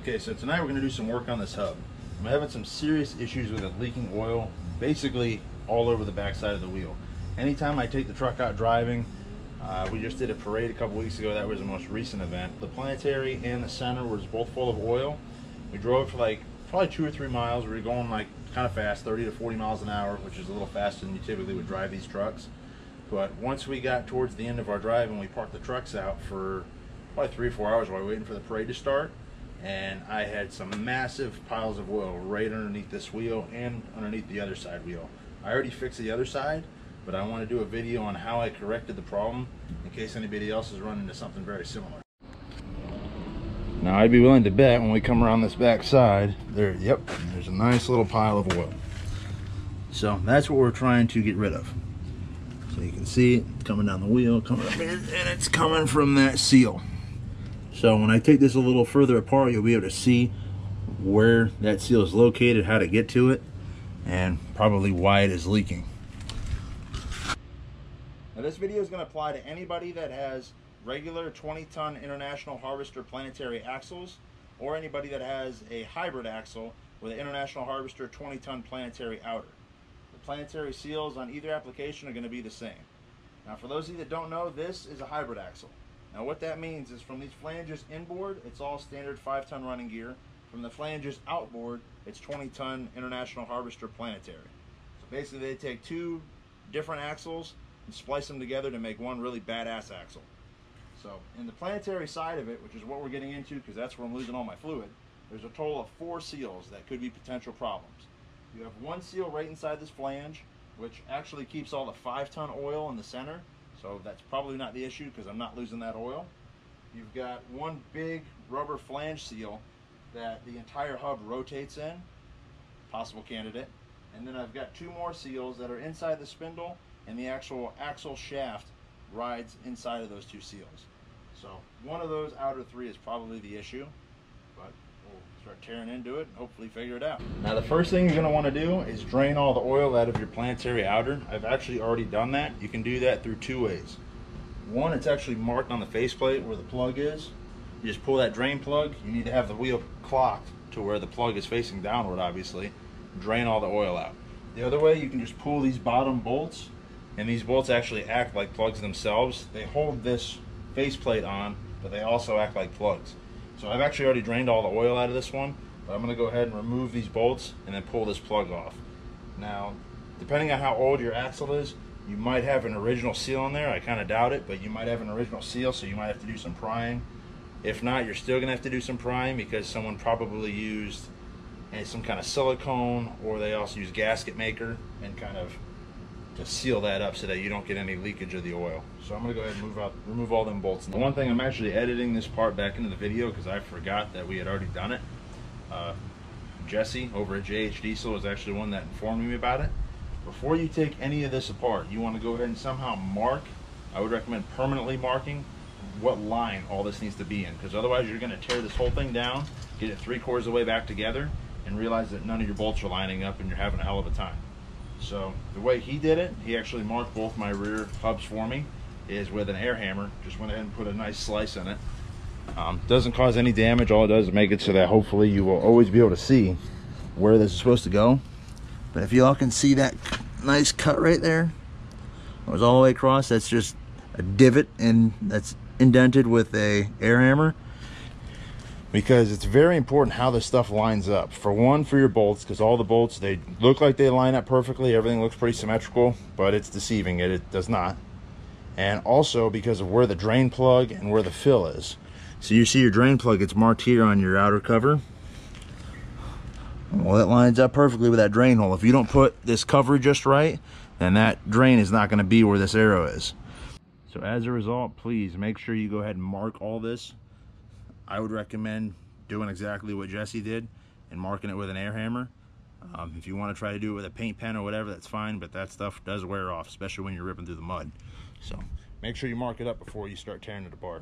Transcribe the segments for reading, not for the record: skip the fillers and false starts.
Okay, so tonight we're going to do some work on this hub. I'm having some serious issues with it leaking oil, basically all over the backside of the wheel. Anytime I take the truck out driving, we just did a parade a couple weeks ago. That was the most recent event. The Planetary and the center was both full of oil. We drove for like probably 2 or 3 miles. We were going like kind of fast, 30 to 40 miles an hour, which is a little faster than you typically would drive these trucks. But once we got towards the end of our drive and we parked the trucks out for probably 3 or 4 hours while we were waiting for the parade to start, and I had some massive piles of oil right underneath this wheel and underneath the other side wheel. I already fixed the other side, but I want to do a video on how I corrected the problem in case anybody else is running into something very similar. Now I'd be willing to bet when we come around this back side, there's a nice little pile of oil. So that's what we're trying to get rid of. So you can see it coming down the wheel, coming up here, and it's coming from that seal. So when I take this a little further apart, you'll be able to see where that seal is located, how to get to it, and probably why it is leaking. Now this video is going to apply to anybody that has regular 20-ton International Harvester Planetary axles, or anybody that has a hybrid axle with an International Harvester 20-ton Planetary outer. The Planetary seals on either application are going to be the same. Now for those of you that don't know, this is a hybrid axle. Now what that means is from these flanges inboard, it's all standard 5-ton running gear. From the flanges outboard, it's 20-ton International Harvester Planetary. So basically they take 2 different axles and splice them together to make one really badass axle. So in the Planetary side of it, which is what we're getting into because that's where I'm losing all my fluid, there's a total of 4 seals that could be potential problems. You have 1 seal right inside this flange, which actually keeps all the 5-ton oil in the center. So that's probably not the issue because I'm not losing that oil. You've got 1 big rubber flange seal that the entire hub rotates in, possible candidate. And then I've got 2 more seals that are inside the spindle, and the actual axle shaft rides inside of those 2 seals. So one of those outer 3 is probably the issue, but we'll start tearing into it and hopefully figure it out. Now the first thing you're going to want to do is drain all the oil out of your Planetary outer. I've actually already done that. You can do that through 2 ways. One, it's actually marked on the faceplate where the plug is. You just pull that drain plug. You need to have the wheel clocked to where the plug is facing downward, obviously. Drain all the oil out. The other way, you can just pull these bottom bolts, and these bolts actually act like plugs themselves. They hold this faceplate on, but they also act like plugs. So I've actually already drained all the oil out of this one, but I'm going to go ahead and remove these bolts and then pull this plug off. Now, depending on how old your axle is, you might have an original seal in there. I kind of doubt it, but you might have an original seal, so you might have to do some prying. If not, you're still going to have to do some prying because someone probably used some kind of silicone, or they also use gasket maker and kind of to seal that up so that you don't get any leakage of the oil. So I'm going to go ahead and remove all them bolts. The one thing, I'm actually editing this part back into the video because I forgot that we had already done it. Jesse over at JH Diesel was actually one that informed me about it. Before you take any of this apart, you want to go ahead and somehow mark, I would recommend permanently marking what line all this needs to be in, because otherwise you're going to tear this whole thing down, get it 3/4 of the way back together, and realize that none of your bolts are lining up and you're having a hell of a time. So the way he did it, he actually marked both my rear hubs for me, is with an air hammer. Just went ahead and put a nice slice in it. Doesn't cause any damage. All it does is make it so that hopefully you will always be able to see where this is supposed to go. But if you all can see that nice cut right there, it goes all the way across. That's just a divot, and that's indented with a air hammer, because it's very important how this stuff lines up. For one, for your bolts, because all the bolts, they look like they line up perfectly, everything looks pretty symmetrical, but it's deceiving. It does not. And also because of where the drain plug and where the fill is. So you see your drain plug, it's marked here on your outer cover. Well, it lines up perfectly with that drain hole. If you don't put this cover just right, then that drain is not going to be where this arrow is. So as a result, please make sure you go ahead and mark all this. I would recommend doing exactly what Jesse did and marking it with an air hammer. If you want to try to do it with a paint pen or whatever, that's fine, but that stuff does wear off, especially when you're ripping through the mud. So make sure you mark it up before you start tearing it apart.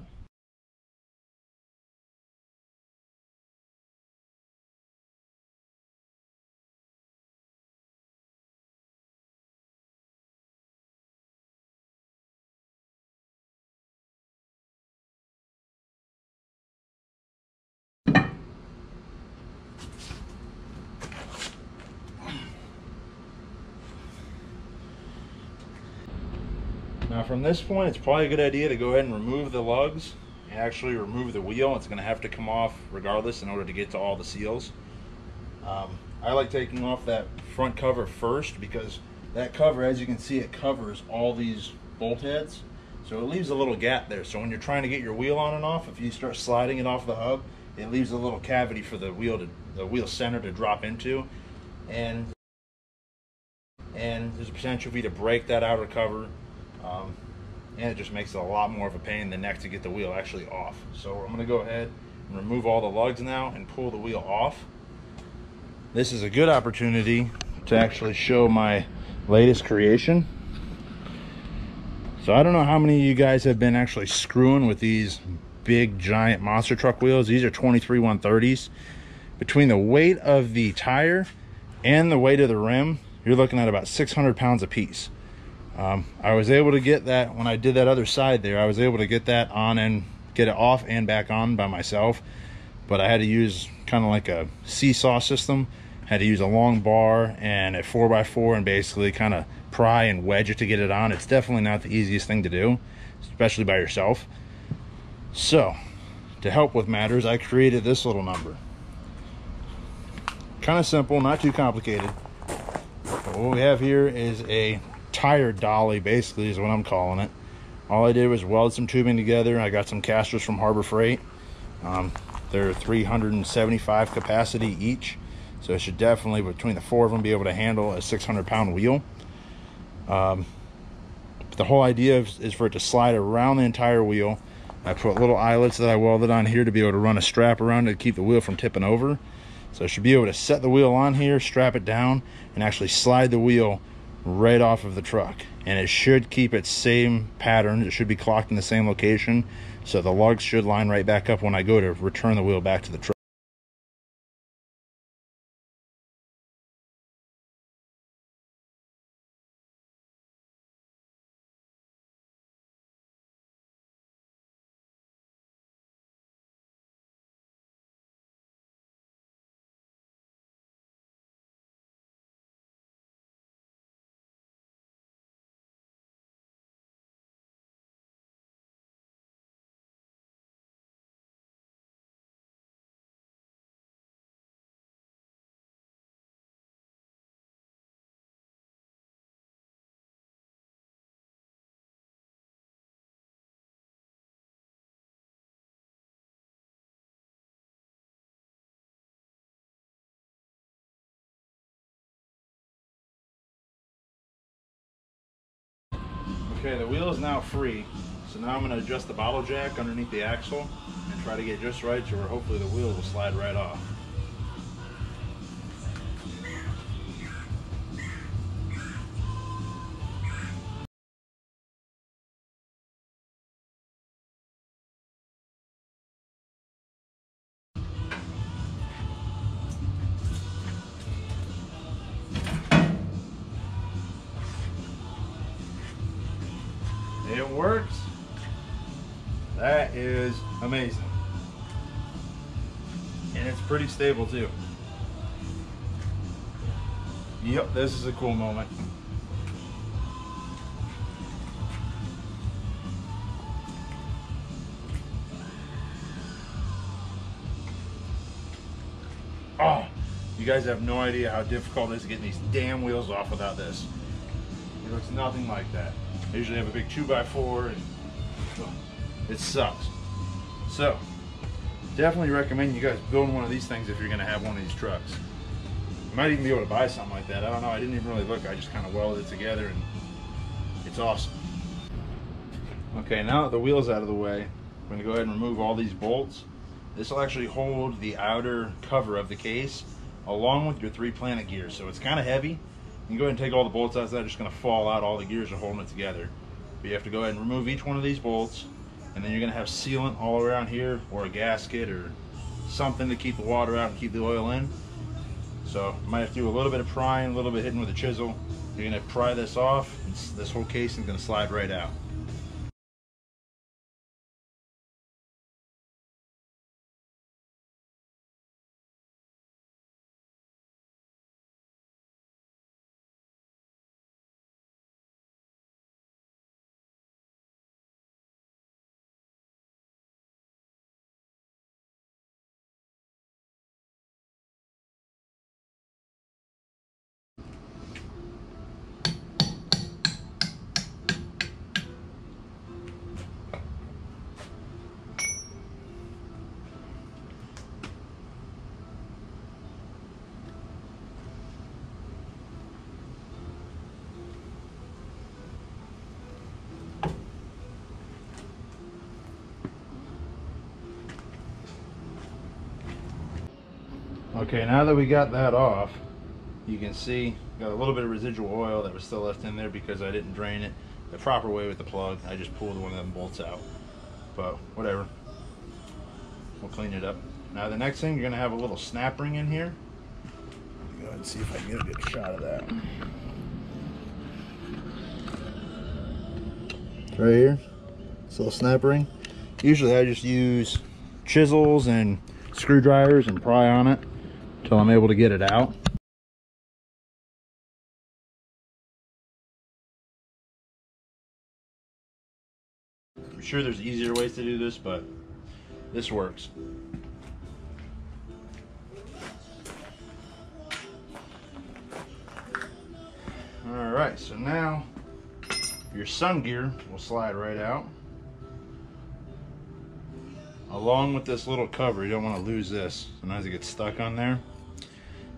Now from this point, it's probably a good idea to go ahead and remove the lugs and actually remove the wheel. It's going to have to come off regardless in order to get to all the seals. I like taking off that front cover first because that cover, as you can see, it covers all these bolt heads. So it leaves a little gap there. So when you're trying to get your wheel on and off, if you start sliding it off the hub, it leaves a little cavity for the wheel center to drop into. And there's a potential for you to break that outer cover. And it just makes it a lot more of a pain in the neck to get the wheel actually off. So I'm going to go ahead and remove all the lugs now and pull the wheel off. This is a good opportunity to actually show my latest creation. So I don't know how many of you guys have been actually screwing with these big giant monster truck wheels. These are 23 130s. Between the weight of the tire and the weight of the rim, you're looking at about 600 pounds a piece. I was able to get that when I did that other side there. I was able to get that on and get it off and back on by myself, but I had to use kind of like a seesaw system. Had to use a long bar and a 4x4 and basically kind of pry and wedge it to get it on. It's definitely not the easiest thing to do, especially by yourself. So to help with matters, I created this little number. Kind of simple, not too complicated. But what we have here is a tire dolly, basically is what I'm calling it. All I did was weld some tubing together. I got some casters from Harbor Freight. They're 375 capacity each, so it should definitely, between the four of them, be able to handle a 600-pound wheel. The whole idea is for it to slide around the entire wheel. I put little eyelets that I welded on here to be able to run a strap around it to keep the wheel from tipping over. So I should be able to set the wheel on here, strap it down, and actually slide the wheel right off of the truck. And it should keep its same pattern. It should be clocked in the same location. So the lugs should line right back up when I go to return the wheel back to the truck. Okay, the wheel is now free, so now I'm going to adjust the bottle jack underneath the axle and try to get just right so where hopefully the wheel will slide right off. It works. That is amazing. And it's pretty stable too. Yep, this is a cool moment. Oh, you guys have no idea how difficult it is getting these damn wheels off without this. It looks nothing like that. I usually have a big 2x4 and it sucks. So, definitely recommend you guys building one of these things if you're gonna have one of these trucks. You might even be able to buy something like that. I don't know, I didn't even really look. I just kind of welded it together and it's awesome. Okay, now that the wheel's out of the way, I'm gonna go ahead and remove all these bolts. This will actually hold the outer cover of the case along with your 3 planet gears. So it's kind of heavy. You can go ahead and take all the bolts out, so they're just going to fall out. All the gears are holding it together. But you have to go ahead and remove each one of these bolts, and then you're going to have sealant all around here, or a gasket, or something to keep the water out and keep the oil in. So you might have to do a little bit of prying, a little bit hitting with a chisel. You're going to pry this off, and this whole casing is going to slide right out. Okay, now that we got that off, you can see got a little bit of residual oil that was still left in there because I didn't drain it the proper way with the plug. I just pulled one of them bolts out. But whatever. We'll clean it up. Now the next thing, you're gonna have a little snap ring in here. Let me go ahead and see if I can get a good shot of that. Right here, this little snap ring. Usually I just use chisels and screwdrivers and pry on it until I'm able to get it out. I'm sure there's easier ways to do this, but this works. All right, so now your sun gear will slide right out. Along with this little cover, you don't want to lose this. Sometimes it gets stuck on there.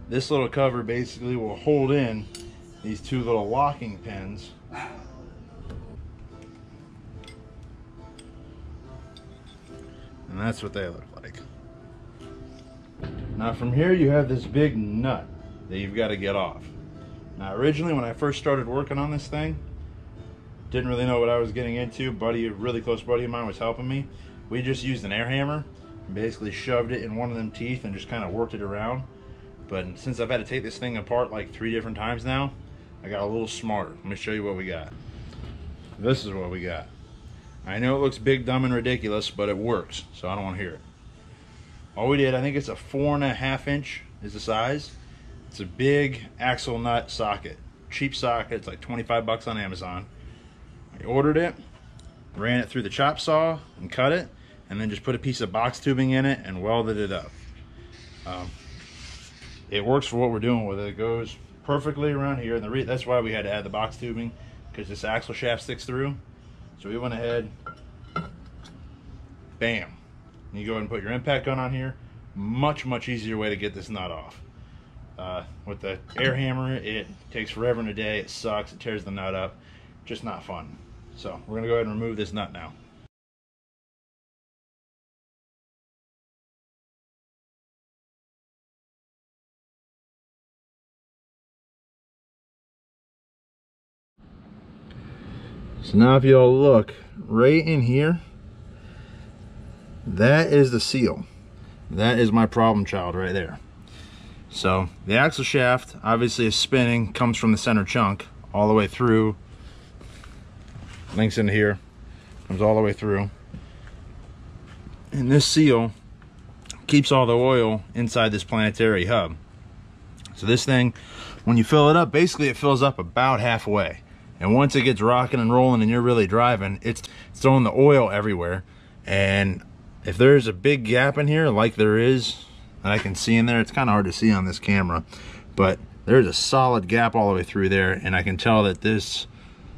This little cover basically will hold in these two little locking pins. And that's what they look like. Now from here you have this big nut that you've got to get off. Now originally when I first started working on this thing, didn't really know what I was getting into. A really close buddy of mine was helping me. We just used an air hammer and basically shoved it in one of them teeth and just kind of worked it around. But since I've had to take this thing apart like 3 different times now, I got a little smarter. Let me show you what we got. This is what we got. I know it looks big, dumb, and ridiculous, but it works, so I don't want to hear it. All we did, I think it's a 4.5 inch is the size. It's a big axle nut socket. Cheap socket, it's like 25 bucks on Amazon. I ordered it, ran it through the chop saw and cut it, and then just put a piece of box tubing in it and welded it up. It works for what we're doing with it. It goes perfectly around here, and that's why we had to add the box tubing, because this axle shaft sticks through. So we went ahead, bam. And you go ahead and put your impact gun on here. Much easier way to get this nut off. With the air hammer, it takes forever and a day. It sucks. It tears the nut up. Just not fun. So we're gonna go ahead and remove this nut now. So now if y'all look right in here, that is the seal. That is my problem child right there. So the axle shaft obviously is spinning, comes from the center chunk all the way through, links into here, comes all the way through. And this seal keeps all the oil inside this Planetary hub. So this thing, when you fill it up, basically it fills up about halfway. And once it gets rocking and rolling and you're really driving, it's throwing the oil everywhere. And if there's a big gap in here, like there is, that I can see in there, it's kind of hard to see on this camera, but there's a solid gap all the way through there, and I can tell that this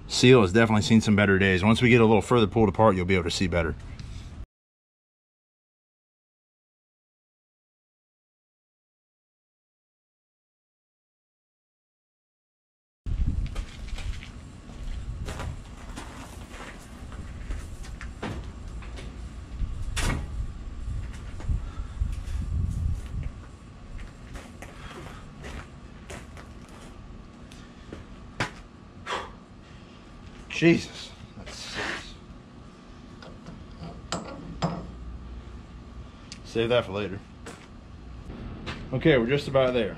seal has definitely seen some better days. Once we get a little further pulled apart, you'll be able to see better. Jesus, that sucks. Save that for later. Okay, we're just about there.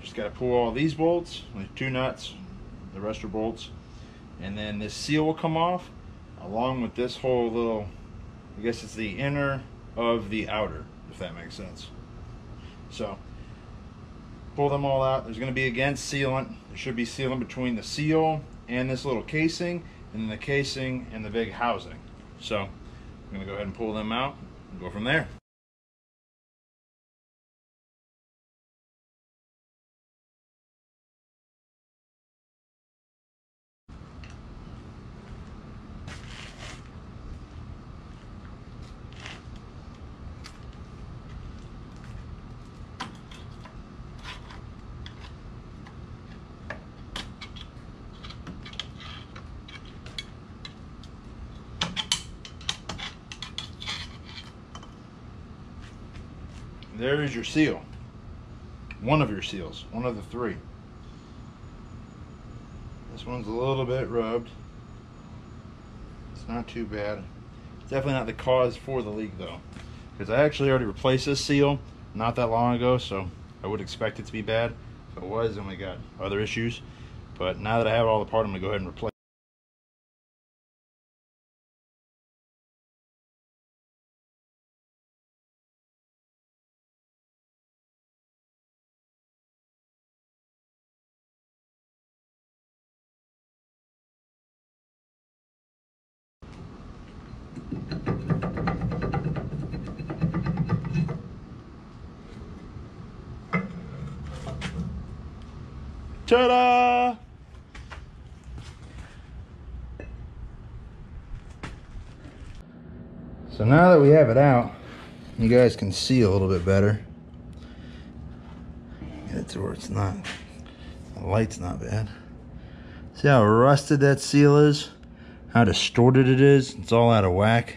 Just got to pull all these bolts, like 2 nuts, the rest are bolts, and then this seal will come off along with this whole little, I guess it's the inner of the outer, if that makes sense. So pull them all out. There's going to be, again, sealant. There should be sealant between the seal and this little casing, and then the casing and the big housing. So I'm going to go ahead and pull them out and go from there. There is your seal. one of your seals, one of the three. This one's a little bit rubbed. It's not too bad. It's definitely not the cause for the leak though, because I actually already replaced this seal not that long ago, so I would expect it to be bad. If it was, then we got other issues. But now that I have all the part, I'm gonna go ahead and replace. Ta-da! So now that we have it out, you guys can see a little bit better. Get it to where it's not, the light's not bad. See how rusted that seal is? How distorted it is? It's all out of whack.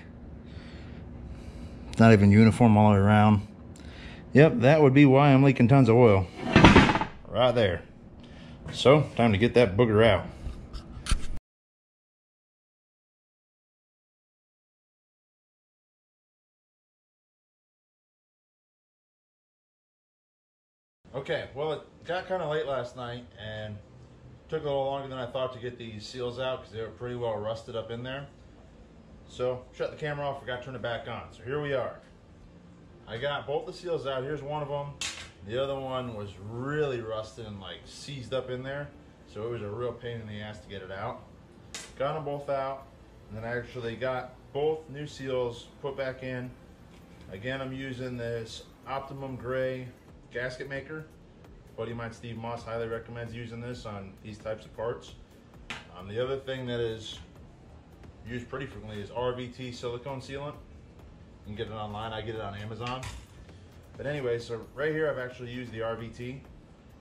It's not even uniform all the way around. Yep, that would be why I'm leaking tons of oil. Right there. So, time to get that booger out. Okay, well, it got kind of late last night and took a little longer than I thought to get these seals out because they were pretty well rusted up in there. So, shut the camera off, forgot to turn it back on. So here we are. I got both the seals out. Here's one of them. The other one was really rusted and like seized up in there. So it was a real pain in the ass to get it out. Got them both out, and then I actually got both new seals put back in. Again, I'm using this Optimum Gray gasket maker. A buddy of mine, Steve Moss, highly recommends using this on these types of parts. The other thing that is used pretty frequently is RVT silicone sealant. You can get it online. I get it on Amazon. But anyway, so right here I've actually used the RVT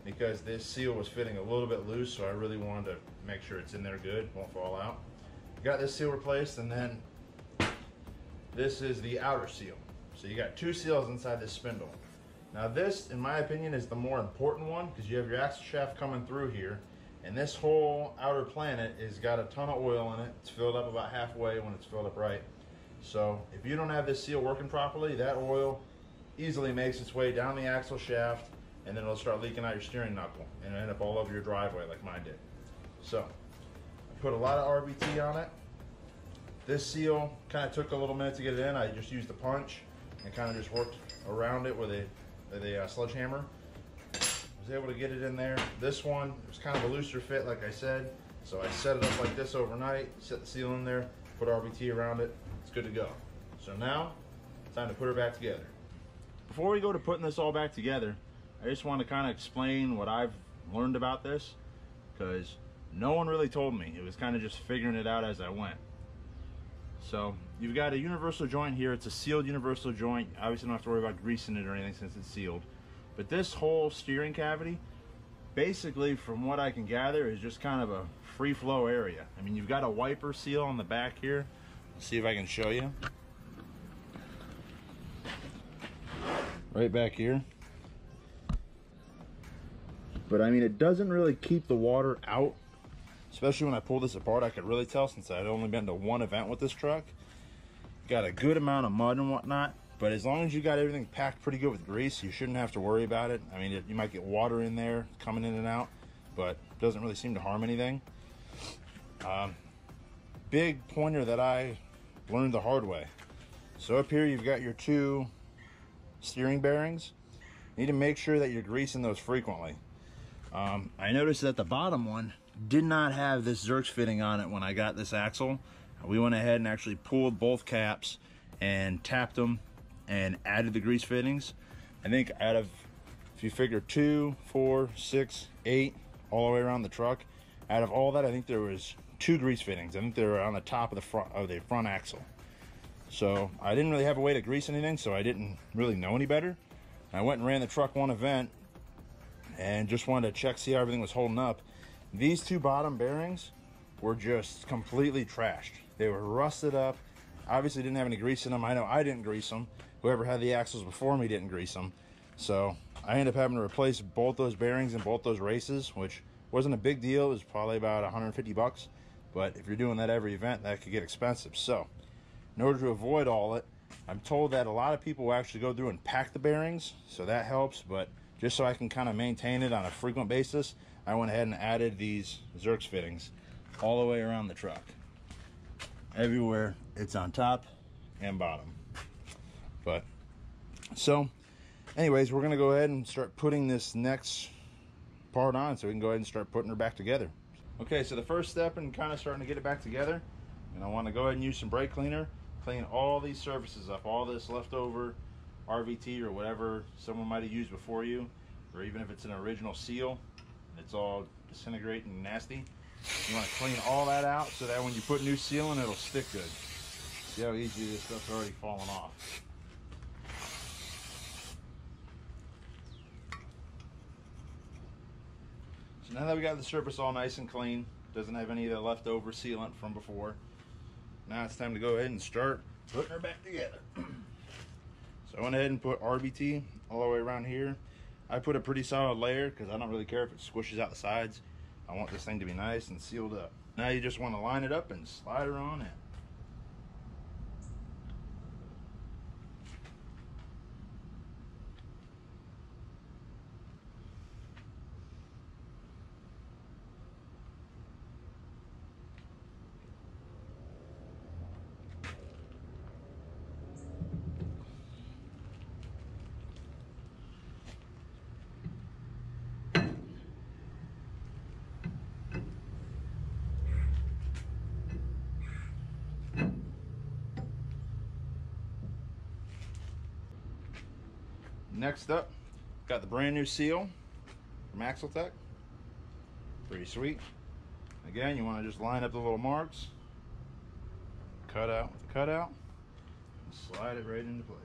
because this seal was fitting a little bit loose, so I really wanted to make sure it's in there good, won't fall out. Got this seal replaced, and then this is the outer seal. So you got two seals inside this spindle. Now this, in my opinion, is the more important one because you have your axle shaft coming through here, and this whole outer planet has got a ton of oil in it. It's filled up about halfway when it's filled up right. So if you don't have this seal working properly, that oil easily makes its way down the axle shaft, and then it'll start leaking out your steering knuckle and end up all over your driveway like mine did. So I put a lot of RVT on it. This seal kind of took a little minute to get it in. I just used a punch and kind of just worked around it with a sledgehammer. Was able to get it in there. This one was kind of a looser fit, like I said, so I set it up like this overnight, set the seal in there, put RVT around it. It's good to go. So now it's time to put her back together. Before we go to putting this all back together, I just want to kind of explain what I've learned about this, because no one really told me. It was kind of just figuring it out as I went. So you've got a universal joint here. It's a sealed universal joint. Obviously don't have to worry about greasing it or anything since it's sealed. But this whole steering cavity, basically from what I can gather, is just kind of a free flow area. I mean, you've got a wiper seal on the back here. Let's see if I can show you. Right back here. But I mean, it doesn't really keep the water out. Especially when I pull this apart, I could really tell since I'd only been to one event with this truck. Got a good amount of mud and whatnot, but as long as you got everything packed pretty good with grease, you shouldn't have to worry about it. I mean, you might get water in there coming in and out, but it doesn't really seem to harm anything. Big pointer that I learned the hard way. So up here you've got your two steering bearings. You need to make sure that you're greasing those frequently. I noticed that the bottom one did not have this Zerx fitting on it when I got this axle. We went ahead and actually pulled both caps and tapped them and added the grease fittings. I think out of, if you figure 2, 4, 6, 8 all the way around the truck, out of all that, I think there was 2 grease fittings. I think they were on the top of the front axle. So I didn't really have a way to grease anything, so I didn't really know any better. I went and ran the truck one event and just wanted to check, see how everything was holding up. These 2 bottom bearings were just completely trashed. They were rusted up. Obviously didn't have any grease in them. I know I didn't grease them. Whoever had the axles before me didn't grease them. So I ended up having to replace both those bearings in both those races, which wasn't a big deal. It was probably about 150 bucks. But if you're doing that every event, that could get expensive. So in order to avoid all it, I'm told that a lot of people will actually go through and pack the bearings, so that helps. But just so I can kind of maintain it on a frequent basis, I went ahead and added these Zerx fittings all the way around the truck. Everywhere, it's on top and bottom. But so anyways, we're gonna go ahead and start putting this next part on so we can go ahead and start putting her back together. Okay, so the first step in kind of starting to get it back together, and I want to go ahead and use some brake cleaner, clean all these surfaces up, all this leftover RVT or whatever someone might have used before you, or even if it's an original seal, it's all disintegrating and nasty. You want to clean all that out so that when you put new seal in, it'll stick good. See how easy this stuff's already falling off. So now that we got the surface all nice and clean, doesn't have any of the leftover sealant from before, now it's time to go ahead and start putting her back together. So I went ahead and put RBT all the way around here. I put a pretty solid layer because I don't really care if it squishes out the sides. I want this thing to be nice and sealed up. Now you just want to line it up and slide her on in. Next up, got the brand new seal from Axletech. Pretty sweet. Again, you want to just line up the little marks, cut out with the cutout, and slide it right into place.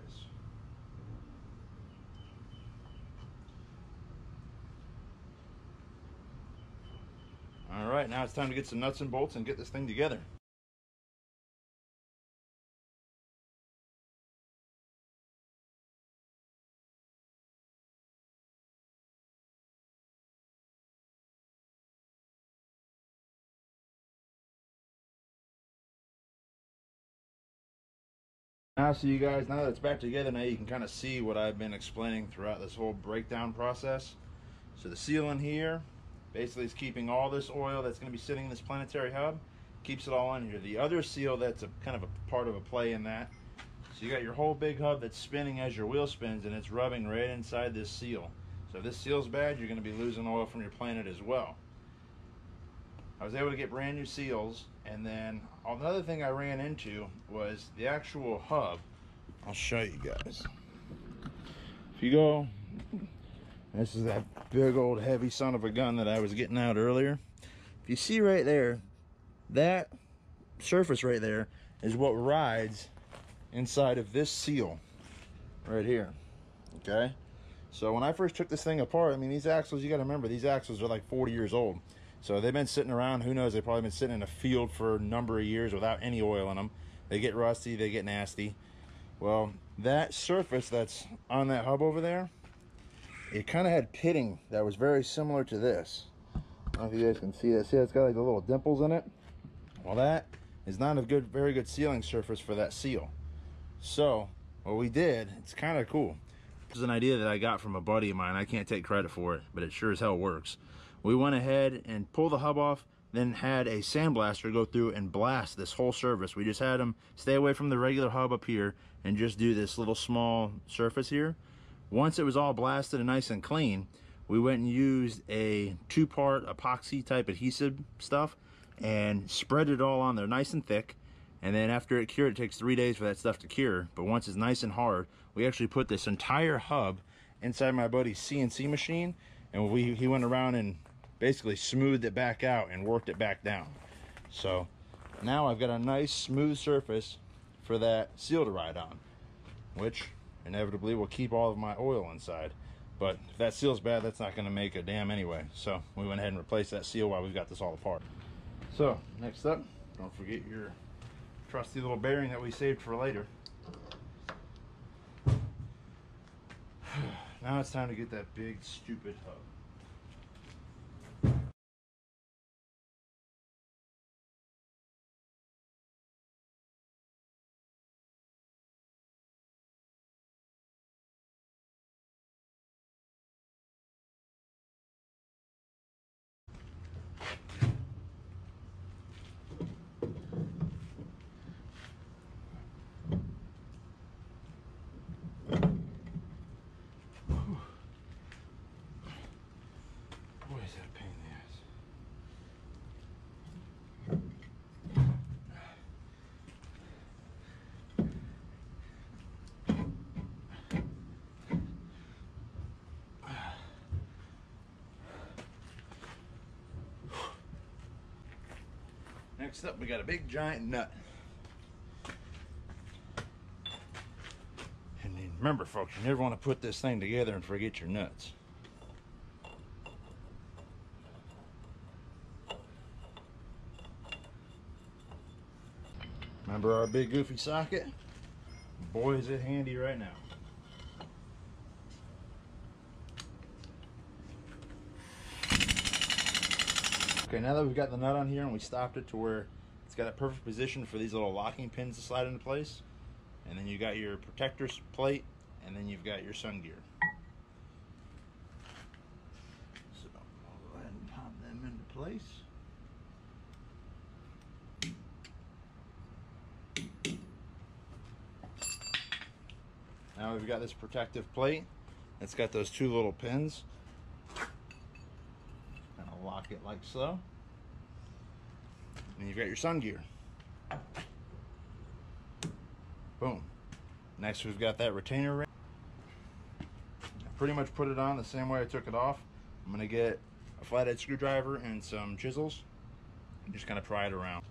All right, now it's time to get some nuts and bolts and get this thing together. Now, so you guys, now that it's back together, now you can kind of see what I've been explaining throughout this whole breakdown process. So the seal in here basically is keeping all this oil that's going to be sitting in this Planetary hub, keeps it all in here. The other seal that's a kind of a part of a play in that, so you got your whole big hub that's spinning as your wheel spins, and it's rubbing right inside this seal. So if this seal's bad, you're going to be losing oil from your Planet as well. I was able to get brand new seals, and then another thing I ran into was the actual hub. I'll show you guys. If you go, this is that big old heavy son of a gun that I was getting out earlier. If you see right there, that surface right there is what rides inside of this seal right here. Okay, so when I first took this thing apart, I mean, these axles, you got to remember, these axles are like 40 years old. So they've been sitting around, who knows, they've probably been sitting in a field for a number of years without any oil in them. They get rusty, they get nasty. Well, that surface that's on that hub over there, it kind of had pitting that was very similar to this. I don't know if you guys can see that. See, it's got like the little dimples in it. Well, that is not a very good sealing surface for that seal. So what we did, it's kind of cool. This is an idea that I got from a buddy of mine. I can't take credit for it, but it sure as hell works. We went ahead and pulled the hub off, then had a sandblaster go through and blast this whole surface. We just had them stay away from the regular hub up here and just do this little small surface here. Once it was all blasted and nice and clean, we went and used a 2-part epoxy type adhesive stuff and spread it all on there nice and thick. And then after it cured, it takes 3 days for that stuff to cure. But once it's nice and hard, we actually put this entire hub inside my buddy's CNC machine, and he went around and basically smoothed it back out and worked it back down. So now I've got a nice smooth surface for that seal to ride on, which inevitably will keep all of my oil inside. But if that seal's bad, that's not going to make a damn anyway. So we went ahead and replaced that seal while we've got this all apart. So next up, don't forget your trusty little bearing that we saved for later. Now it's time to get that big stupid hub. Boy, is that a pain in the ass. Next up, we got a big giant nut. And remember, folks, you never want to put this thing together and forget your nuts. Remember our big goofy socket? Boy, is it handy right now. Okay, now that we've got the nut on here and we stopped it to where it's got a perfect position for these little locking pins to slide into place, and then you got your protector plate, and then you've got your sun gear. So I'll go ahead and pop them into place. Now we've got this protective plate. It's got those two little pins. Kind of lock it like so. And you've got your sun gear. Boom. Next we've got that retainer ring. I pretty much put it on the same way I took it off. I'm going to get a flathead screwdriver and some chisels and just kind of pry it around.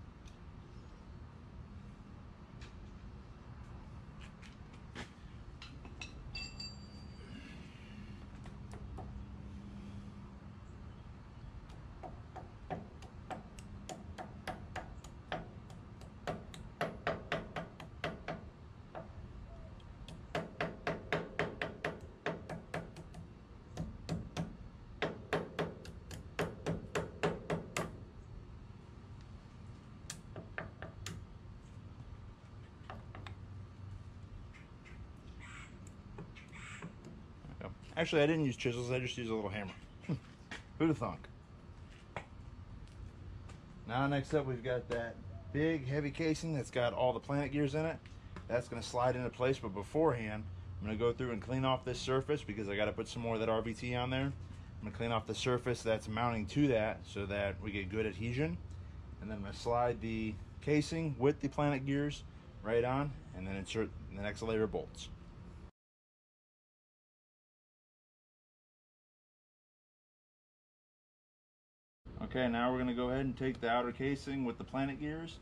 Actually, I didn't use chisels, I just used a little hammer. Who'd have thunk? Now next up we've got that big heavy casing that's got all the planet gears in it. That's going to slide into place, but beforehand I'm going to go through and clean off this surface because I got to put some more of that RVT on there. I'm going to clean off the surface that's mounting to that so that we get good adhesion. And then I'm going to slide the casing with the planet gears right on and then insert the next layer of bolts. Okay, now we're going to go ahead and take the outer casing with the planet gears,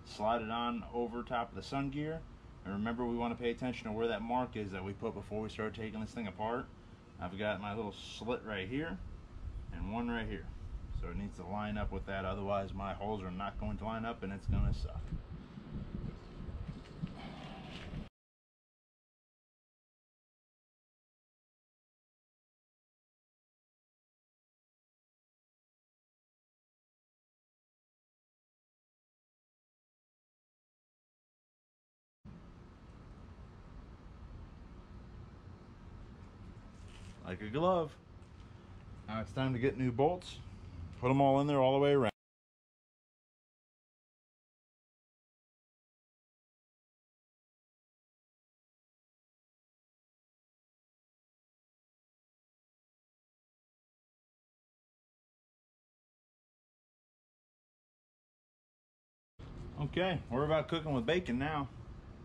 slide it on over top of the sun gear, and remember we want to pay attention to where that mark is that we put before we start taking this thing apart. I've got my little slit right here and one right here, so it needs to line up with that, otherwise my holes are not going to line up and it's going to suck. Like a glove. Now it's time to get new bolts. Put them all in there all the way around. Okay, we're about cooking with bacon now.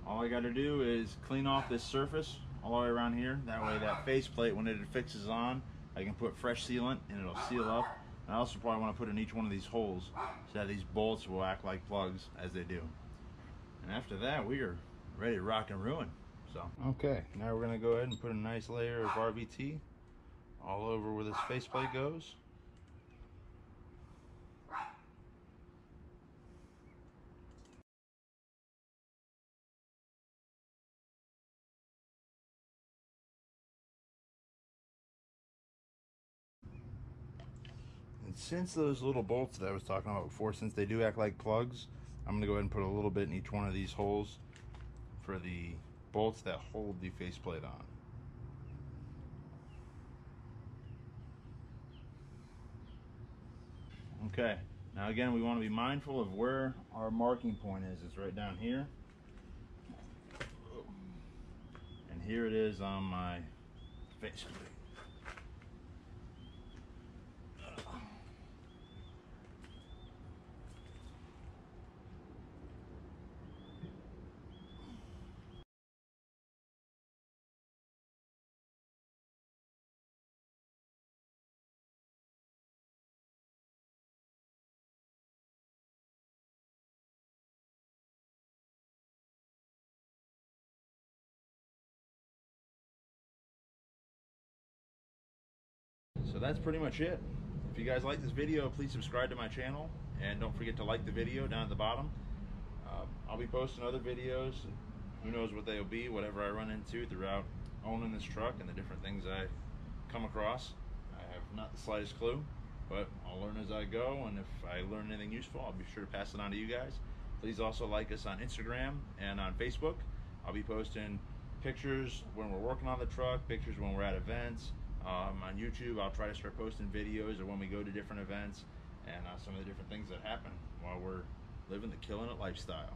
All I got to do is clean off this surface all the way around here. That way that faceplate, when it fixes on, I can put fresh sealant and it'll seal up. And I also probably want to put in each one of these holes so that these bolts will act like plugs as they do. And after that, we are ready to rock and ruin. So okay, now we're going to go ahead and put a nice layer of RVT all over where this faceplate goes. since those little bolts that I was talking about before, since they do act like plugs, I'm going to go ahead and put a little bit in each one of these holes for the bolts that hold the faceplate on. Okay, now again, we want to be mindful of where our marking point is. It's right down here. And here it is on my faceplate. So that's pretty much it. If you guys like this video, please subscribe to my channel, and don't forget to like the video down at the bottom. I'll be posting other videos. Who knows what they'll be, whatever I run into throughout owning this truck and the different things I come across. I have not the slightest clue, but I'll learn as I go, and if I learn anything useful, I'll be sure to pass it on to you guys. Please also like us on Instagram and on Facebook. I'll be posting pictures when we're working on the truck, pictures when we're at events. On YouTube, I'll try to start posting videos or when we go to different events, and some of the different things that happen while we're living the Killin' It lifestyle.